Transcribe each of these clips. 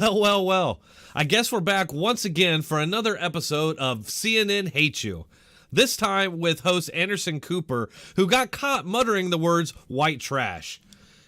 Well. I guess we're back once again for another episode of CNN Hates You. This time with host Anderson Cooper, who got caught muttering the words white trash.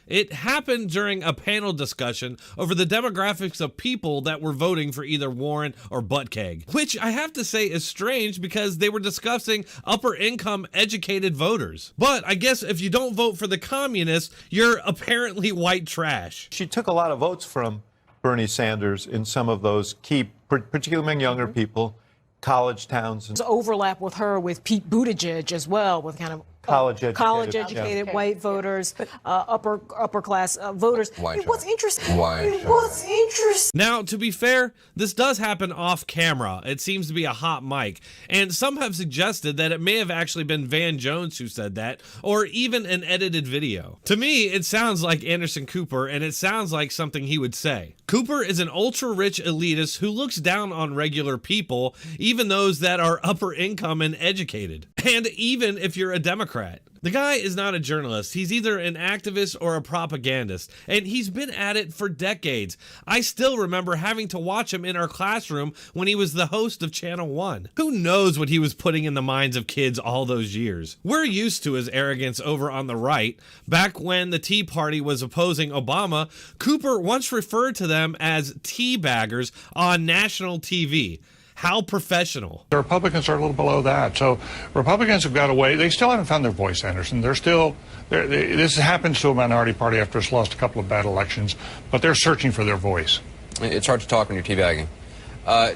It happened during a panel discussion over the demographics of people that were voting for either Warren or Buttigieg, which I have to say is strange because they were discussing upper income educated voters. But I guess if you don't vote for the communists, you're apparently white trash. She took a lot of votes from Bernie Sanders in some of those key, particularly among younger people, college towns. There's overlap with her with Pete Buttigieg as well, with kind of college-educated white voters, upper-class voters. What's interesting? Now, to be fair, this does happen off camera. It seems to be a hot mic, and some have suggested that it may have actually been Van Jones who said that, or even an edited video. To me, it sounds like Anderson Cooper, and it sounds like something he would say. Cooper is an ultra-rich elitist who looks down on regular people, even those that are upper income and educated. And even if you're a Democrat. The guy is not a journalist. He's either an activist or a propagandist, and he's been at it for decades. I still remember having to watch him in our classroom when he was the host of Channel 1. Who knows what he was putting in the minds of kids all those years? We're used to his arrogance over on the right. Back when the Tea Party was opposing Obama, Cooper once referred to them as teabaggers on national TV. How professional. The Republicans are a little below that. So Republicans have got a way. They still haven't found their voice, Anderson. This happens to a minority party after it's lost a couple of bad elections, but they're searching for their voice. It's hard to talk when you're teabagging.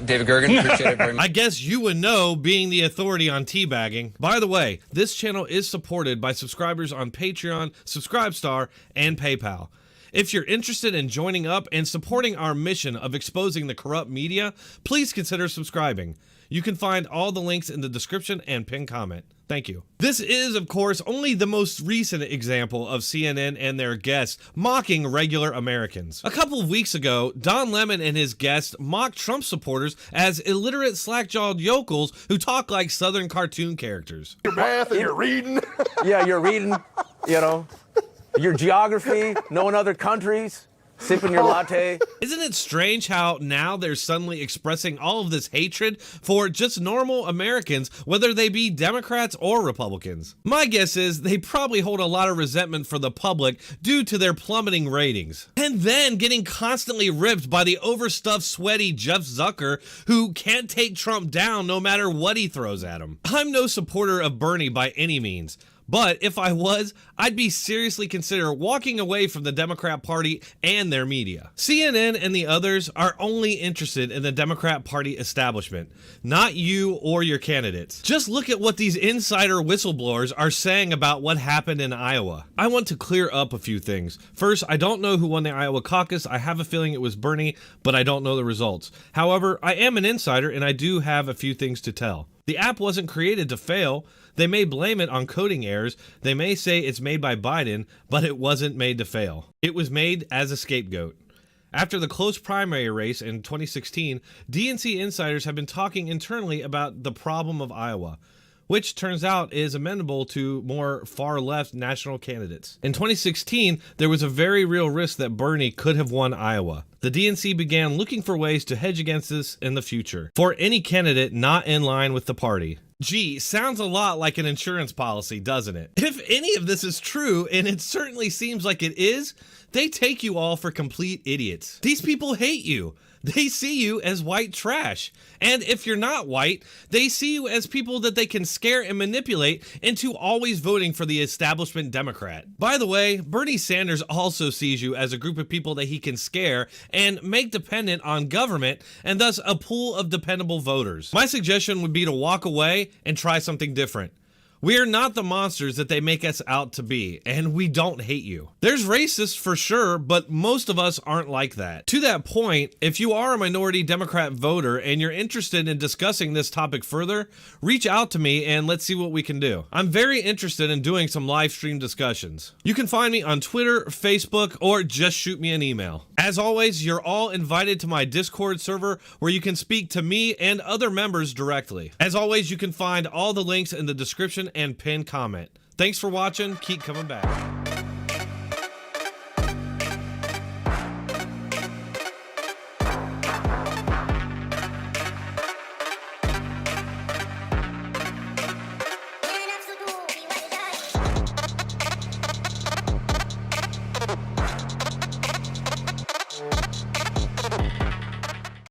David Gergen, appreciate it very much. I guess you would know, being the authority on teabagging. By the way, this channel is supported by subscribers on Patreon, Subscribestar, and PayPal. If you're interested in joining up and supporting our mission of exposing the corrupt media, please consider subscribing. You can find all the links in the description and pinned comment. Thank you. This is, of course, only the most recent example of CNN and their guests mocking regular Americans. A couple of weeks ago, Don Lemon and his guests mocked Trump supporters as illiterate slack-jawed yokels who talk like Southern cartoon characters. Your math and your reading. Yeah, you're reading, you know. Your geography, knowing other countries, sipping your latte. Isn't it strange how now they're suddenly expressing all of this hatred for just normal Americans, whether they be Democrats or Republicans? My guess is they probably hold a lot of resentment for the public due to their plummeting ratings. And then getting constantly ripped by the overstuffed, sweaty Jeff Zucker, who can't take Trump down no matter what he throws at him. I'm no supporter of Bernie by any means. But if I was, I'd be seriously consider walking away from the Democrat Party and their media. CNN and the others are only interested in the Democrat Party establishment, not you or your candidates. Just look at what these insider whistleblowers are saying about what happened in Iowa. I want to clear up a few things. First, I don't know who won the Iowa caucus. I have a feeling it was Bernie, but I don't know the results. However, I am an insider and I do have a few things to tell. The app wasn't created to fail. They may blame it on coding errors. They may say it's made by Biden, but it wasn't made to fail. It was made as a scapegoat. After the close primary race in 2016, DNC insiders have been talking internally about the problem of Iowa, which turns out is amenable to more far-left national candidates. In 2016, there was a very real risk that Bernie could have won Iowa. The DNC began looking for ways to hedge against this in the future, for any candidate not in line with the party. Gee, sounds a lot like an insurance policy, doesn't it? If any of this is true, and it certainly seems like it is, they take you all for complete idiots. These people hate you. They see you as white trash. And if you're not white, they see you as people that they can scare and manipulate into always voting for the establishment Democrat. By the way, Bernie Sanders also sees you as a group of people that he can scare and make dependent on government and thus a pool of dependable voters. My suggestion would be to walk away and try something different. We are not the monsters that they make us out to be, and we don't hate you. There's racists for sure, but most of us aren't like that. To that point, if you are a minority Democrat voter and you're interested in discussing this topic further, reach out to me and let's see what we can do. I'm very interested in doing some live stream discussions. You can find me on Twitter, Facebook, or just shoot me an email. As always, you're all invited to my Discord server where you can speak to me and other members directly. As always, you can find all the links in the description and pinned comment. Thanks for watching. Keep coming back.